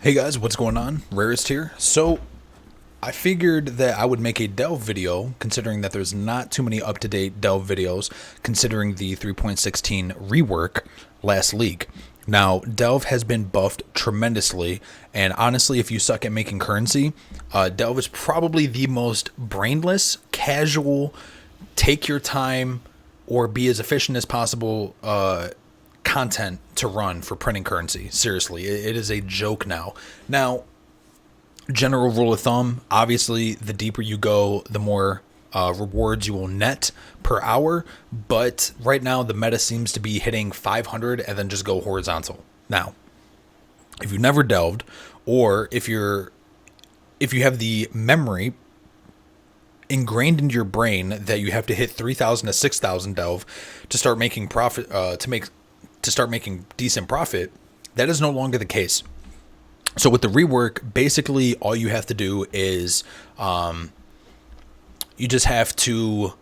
Hey guys, what's going on? Rarest here. So, I figured that I would make a delve video, considering that there's not too many up-to-date delve videos, considering the 3.16 rework last leak. Now, delve has been buffed tremendously, and honestly, if you suck at making currency, delve is probably the most brainless, casual, take your time, or be as efficient as possible content to run for printing currency. Seriously, it is a joke now. Now, general rule of thumb, obviously, the deeper you go, the more rewards you will net per hour. But right now, the meta seems to be hitting 500 and then just go horizontal. Now, if you've never delved, or if you have the memory ingrained into your brain that you have to hit 3,000 to 6,000 delve to start making profit, to start making decent profit, that is no longer the case. So with the rework, basically all you have to do is you just have to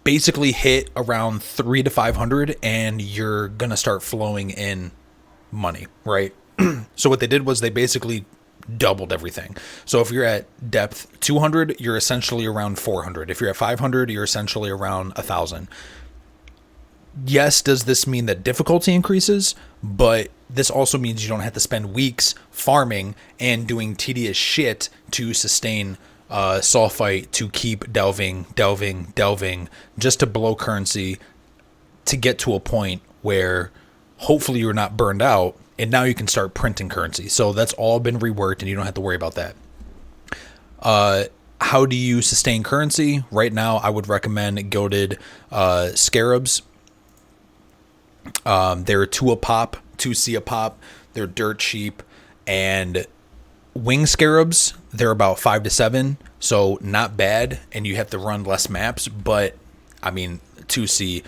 basically hit around 3 to 500 and you're going to start flowing in money, right? So what they did was they basically doubled everything. So if you're at depth 200, you're essentially around 400. If you're at 500, you're essentially around 1,000. Yes, does this mean that difficulty increases? But this also means you don't have to spend weeks farming and doing tedious shit to sustain sulfite, to keep delving, just to blow currency to get to a point where hopefully you're not burned out and now you can start printing currency. So that's all been reworked and you don't have to worry about that. How do you sustain currency? Right now, I would recommend goated scarabs. They're 2 a pop, 2C a pop. They're dirt cheap. And wing scarabs, they're about 5 to 7. So not bad. And you have to run less maps. But, I mean, 2C.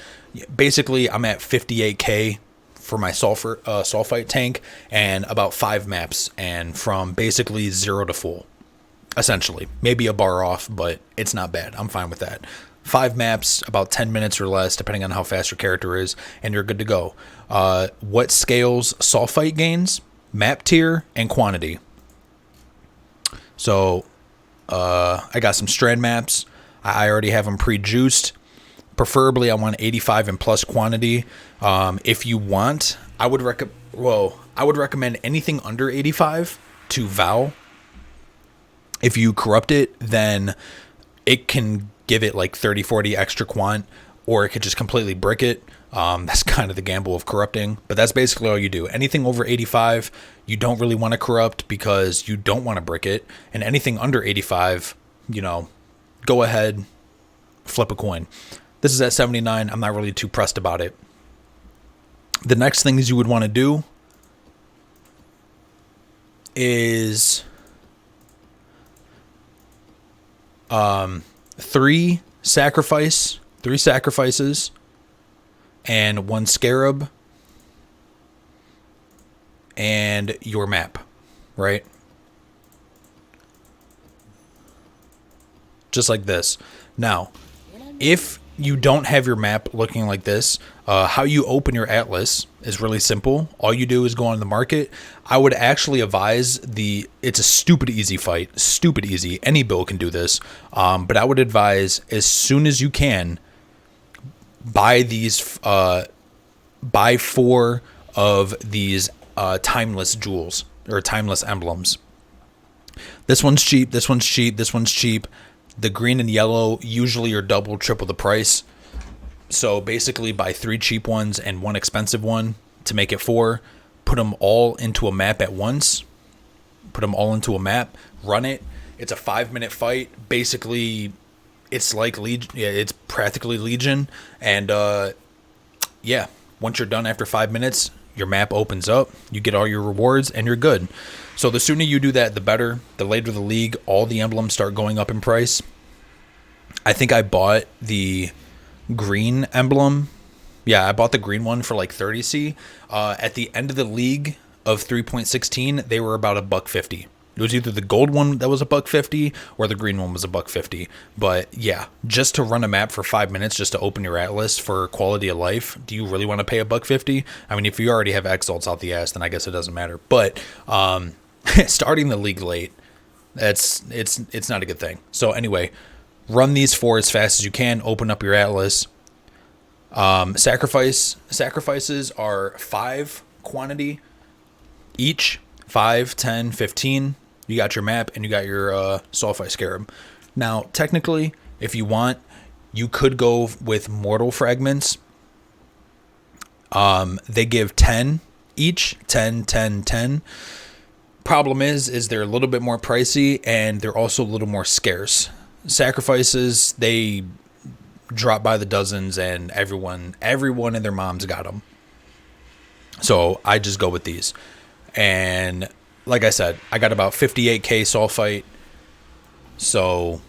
Basically, I'm at 58k for my sulfite tank. And about 5 maps. And from basically 0 to full. Essentially. Maybe a bar off, but it's not bad. I'm fine with that. 5 maps, about 10 minutes or less, depending on how fast your character is, and you're good to go. What scales sulfite gains? Map tier and quantity. So I got some strand maps. I already have them pre-juiced. Preferably, I want 85 and plus quantity. If you want, I would recommend anything under 85 to Vow. If you corrupt it, then it can give it like 30, 40 extra quant, or it could just completely brick it. That's kind of the gamble of corrupting, but that's basically all you do. Anything over 85, you don't really want to corrupt because you don't want to brick it. And anything under 85, go ahead, flip a coin. This is at 79. I'm not really too pressed about it. The next things you would want to do is 3 sacrifices and 1 scarab and your map, right? Just like this. Now, if you don't have your map looking like this, how you open your atlas is really simple. All you do is go on the market. I would actually advise it's a stupid easy fight. Stupid easy. Any build can do this. But I would advise as soon as you can, buy 4 of these timeless jewels or timeless emblems. This one's cheap. This one's cheap. This one's cheap. The green and yellow usually are double, triple the price. So basically buy 3 cheap ones and 1 expensive one to make it 4. Put them all into a map at once. Put them all into a map. Run it. It's a 5-minute fight. Basically, it's like Legion. Yeah, it's practically Legion. And yeah, once you're done after 5 minutes, your map opens up. You get all your rewards and you're good. So the sooner you do that, the better. The later the league, all the emblems start going up in price. I think I bought the green emblem. Yeah, I bought the green one for like 30C. At the end of the league of 3.16, they were about $1.50. It was either the gold one that was $1.50 or the green one was $1.50. But yeah, just to run a map for 5 minutes, just to open your atlas for quality of life, do you really want to pay $1.50? I mean, if you already have exalts out the ass, then I guess it doesn't matter. But starting the league late, it's not a good thing. So anyway, run these 4 as fast as you can. Open up your atlas. Sacrifices are 5 quantity each. 5, 10, 15. You got your map and you got your sulfite scarab. Now, technically, if you want, you could go with mortal fragments. They give 10 each. 10, 10, 10. Problem is they're a little bit more pricey and they're also a little more scarce. Sacrifices, they drop by the dozens and everyone and their moms got them. So I just go with these. And like I said, I got about 58k sulfite. So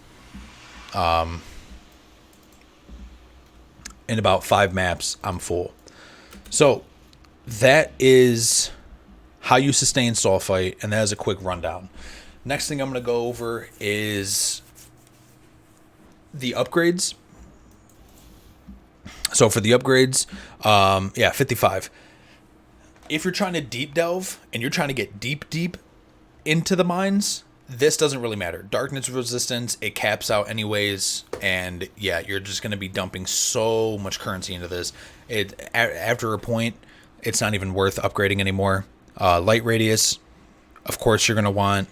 in about 5 maps, I'm full. So that is how you sustain sulfite, and that is a quick rundown. Next thing I'm going to go over is the upgrades. So for the upgrades, 55. If you're trying to deep delve and you're trying to get deep into the mines, this doesn't really matter. Darkness resistance, it caps out anyways, and yeah, you're just going to be dumping so much currency into this. After a point, it's not even worth upgrading anymore. Light radius, of course, you're going to want.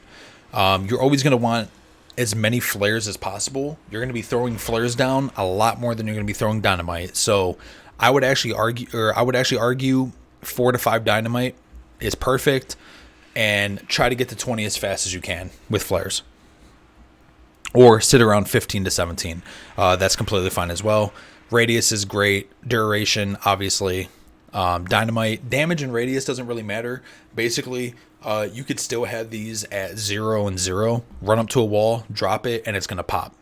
You're always going to want as many flares as possible. You're going to be throwing flares down a lot more than you're going to be throwing dynamite. So I would actually argue 4 to 5 dynamite is perfect, and try to get to 20 as fast as you can with flares, or sit around 15 to 17. That's completely fine as well. Radius is great. Duration, obviously. Dynamite damage and radius doesn't really matter. Basically, you could still have these at 0 and 0, run up to a wall, drop it, and it's going to pop.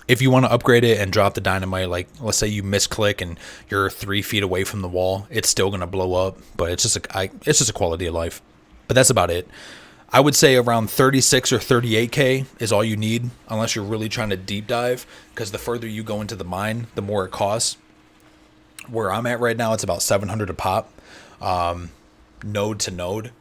If you want to upgrade it and drop the dynamite, like let's say you misclick and you're 3 feet away from the wall, it's still going to blow up, but it's just a quality of life. But that's about it. I would say around 36 or 38k is all you need, unless you're really trying to deep dive, because the further you go into the mine, the more it costs. Where I'm at right now, it's about 700 a pop, node to node,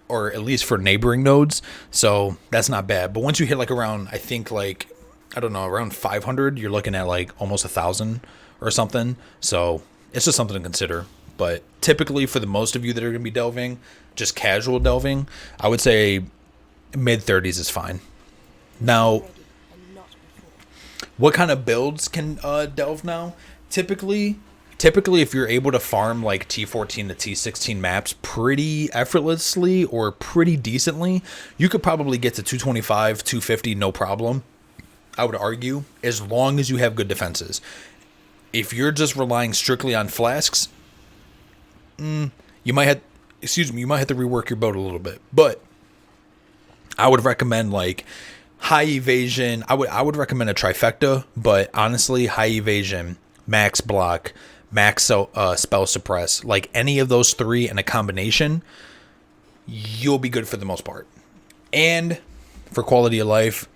or at least for neighboring nodes. So that's not bad. But once you hit like around, I think like, I don't know, around 500, you're looking at like almost 1,000 or something. So it's just something to consider. But typically for the most of you that are going to be delving, just casual delving, I would say mid 30s is fine. Now, what kind of builds can delve now? Typically, if you're able to farm like T14 to T16 maps pretty effortlessly or pretty decently, you could probably get to 225, 250, no problem. I would argue, as long as you have good defenses. If you're just relying strictly on flasks, you might have to rework your boat a little bit. But I would recommend like high evasion. I would recommend a trifecta, but honestly, high evasion, max block, max spell suppress, like any of those 3 in a combination, you'll be good for the most part. And for quality of life,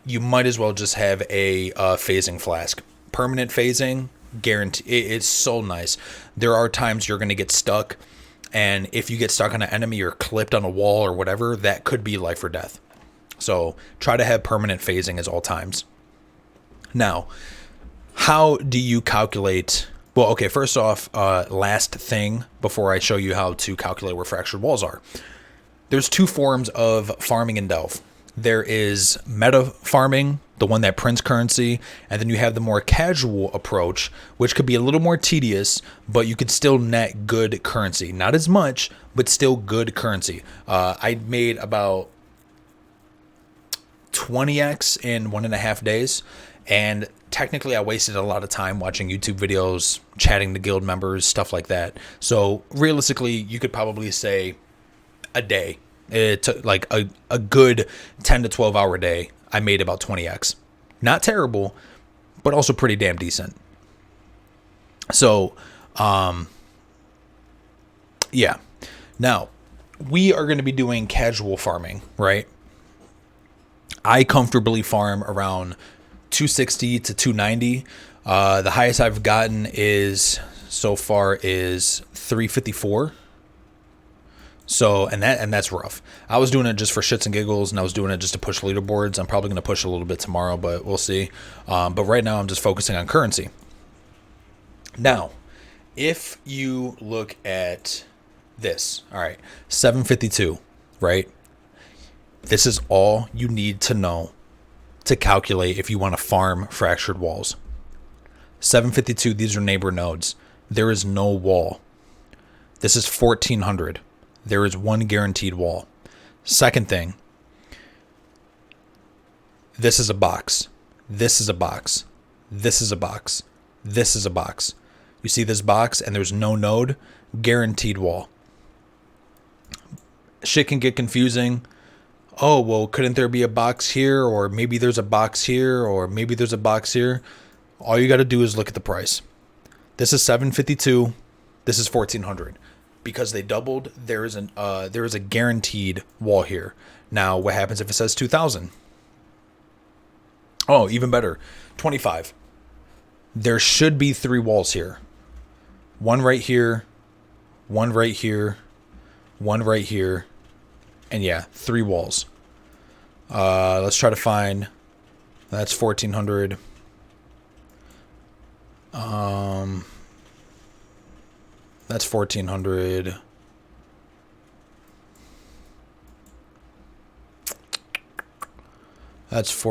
you might as well just have a phasing flask. Permanent phasing, guarantee. It's so nice. There are times you're going to get stuck, and if you get stuck on an enemy or clipped on a wall or whatever, that could be life or death. So try to have permanent phasing at all times. Now, how do you calculate? Well, okay, first off, last thing before I show you how to calculate where fractured walls are. There's 2 forms of farming in Delve. There is meta farming, the one that prints currency, and then you have the more casual approach, which could be a little more tedious, but you could still net good currency. Not as much, but still good currency. I made about 20x in 1.5 days, and technically I wasted a lot of time watching YouTube videos, chatting to guild members, stuff like that. So realistically, you could probably say a day. It took like a good 10 to 12 hour day. I made about 20x. Not terrible, but also pretty damn decent. So, yeah. Now, we are going to be doing casual farming, right? I comfortably farm around 260 to 290. The highest I've gotten is so far is 354. So, and that's rough. I was doing it just for shits and giggles, and I was doing it just to push leaderboards. I'm probably going to push a little bit tomorrow, but we'll see. But right now, I'm just focusing on currency. Now, if you look at this, all right, 752, right? This is all you need to know to calculate if you want to farm fractured walls. 752, these are neighbor nodes. There is no wall. This is 1400. There is one guaranteed wall. Second thing, this is a box. This is a box. This is a box. This is a box. You see this box and there's no node, guaranteed wall. Shit can get confusing. Oh, well, couldn't there be a box here? Or maybe there's a box here, or maybe there's a box here. All you got to do is look at the price. This is 752. This is 1400. Because they doubled, there is a guaranteed wall here. Now, what happens if it says 2000? Oh, even better, 25. There should be 3 walls here. One right here, one right here, one right here, and yeah, 3 walls. Let's try to find. That's 1400. That's 1400. That's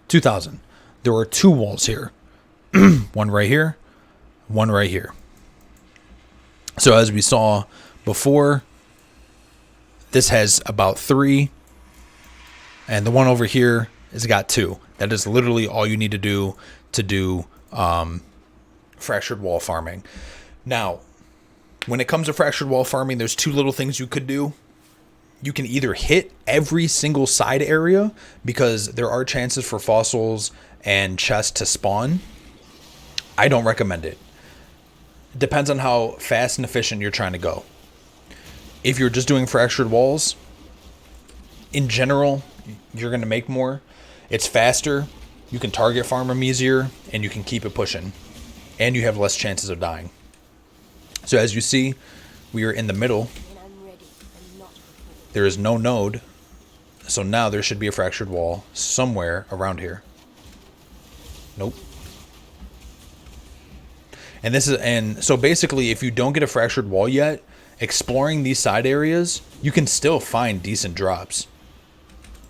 2000. There were 2 walls here. One right here, one right here. So as we saw before, this has about 3, and the one over here has got 2. That is literally all you need to do fractured wall farming. Now, when it comes to fractured wall farming, there's 2 little things you could do. You can either hit every single side area, because there are chances for fossils and chests to spawn. I don't recommend it. Depends on how fast and efficient you're trying to go. If you're just doing fractured walls, in general, you're going to make more. It's faster. You can target farm them easier, and you can keep it pushing. And you have less chances of dying. So as you see, we are in the middle. There is no node. So now there should be a fractured wall somewhere around here. Nope. And so basically, if you don't get a fractured wall yet, exploring these side areas, you can still find decent drops.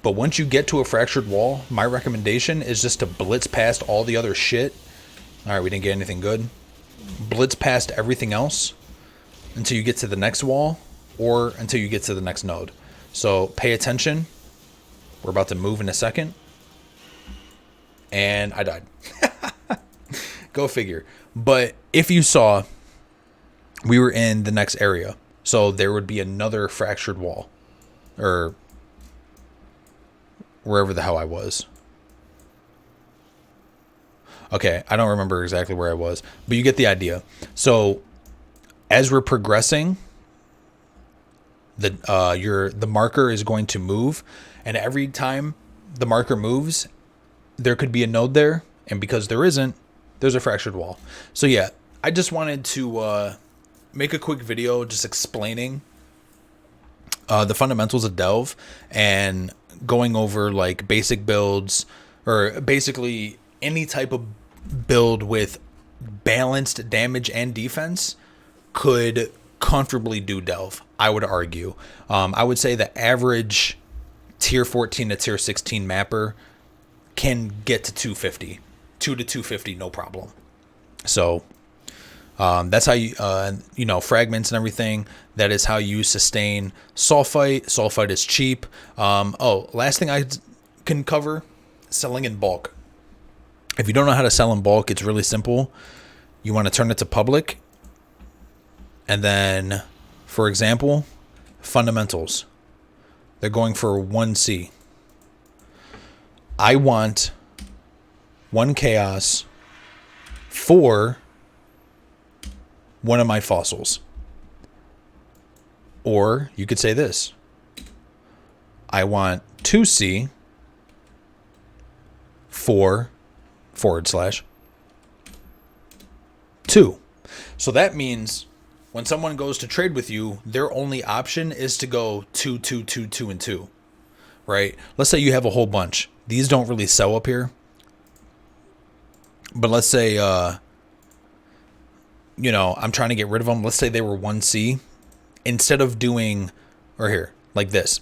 But once you get to a fractured wall, my recommendation is just to blitz past all the other shit. All right, we didn't get anything good. Blitz past everything else until you get to the next wall, or until you get to the next node. So pay attention. We're about to move in a second. And I died. Go figure. But if you saw, we were in the next area. So there would be another fractured wall. Or wherever the hell I was. Okay, I don't remember exactly where I was. But you get the idea. So as we're progressing, the marker is going to move. And every time the marker moves, there could be a node there. And because there isn't, there's a fractured wall. So yeah, I just wanted to make a quick video just explaining the fundamentals of Delve and going over like basic builds, or basically any type of build with balanced damage and defense could comfortably do Delve, I would argue. I would say the average tier 14 to tier 16 mapper can get to 250. 2 to 250, no problem. So that's how you fragments and everything. That is how you sustain sulfite. Sulfite is cheap. Last thing I can cover, selling in bulk. If you don't know how to sell in bulk, it's really simple. You want to turn it to public. And then, for example, fundamentals. They're going for 1C. I want 1 chaos for one of my fossils. Or you could say this. I want 2C for / 2. So that means when someone goes to trade with you, their only option is to go 2, 2, 2, 2, and 2. Right? Let's say you have a whole bunch. These don't really sell up here. But let's say, I'm trying to get rid of them. Let's say they were 1C. Instead of doing, or here, like this.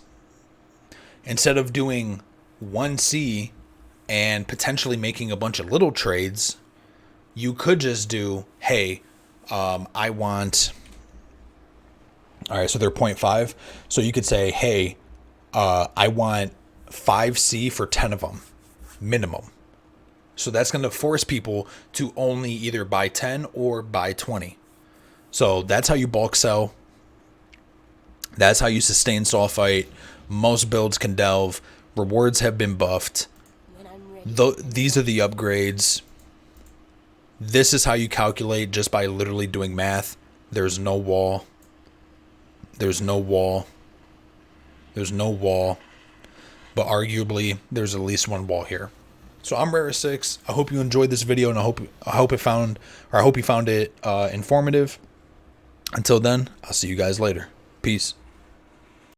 Instead of doing 1C and potentially making a bunch of little trades, you could just do, hey, I want, all right, so they're 0.5. So you could say, hey, I want 5C for 10 of them, minimum. So that's going to force people to only either buy 10 or buy 20. So that's how you bulk sell. That's how you sustain stall fight. Most builds can delve. Rewards have been buffed. These are the upgrades. This is how you calculate just by literally doing math. There's no wall. There's no wall. There's no wall. But arguably, there's at least one wall here. So I'm Rare6. I hope you enjoyed this video, and I hope you found it informative. Until then, I'll see you guys later. Peace.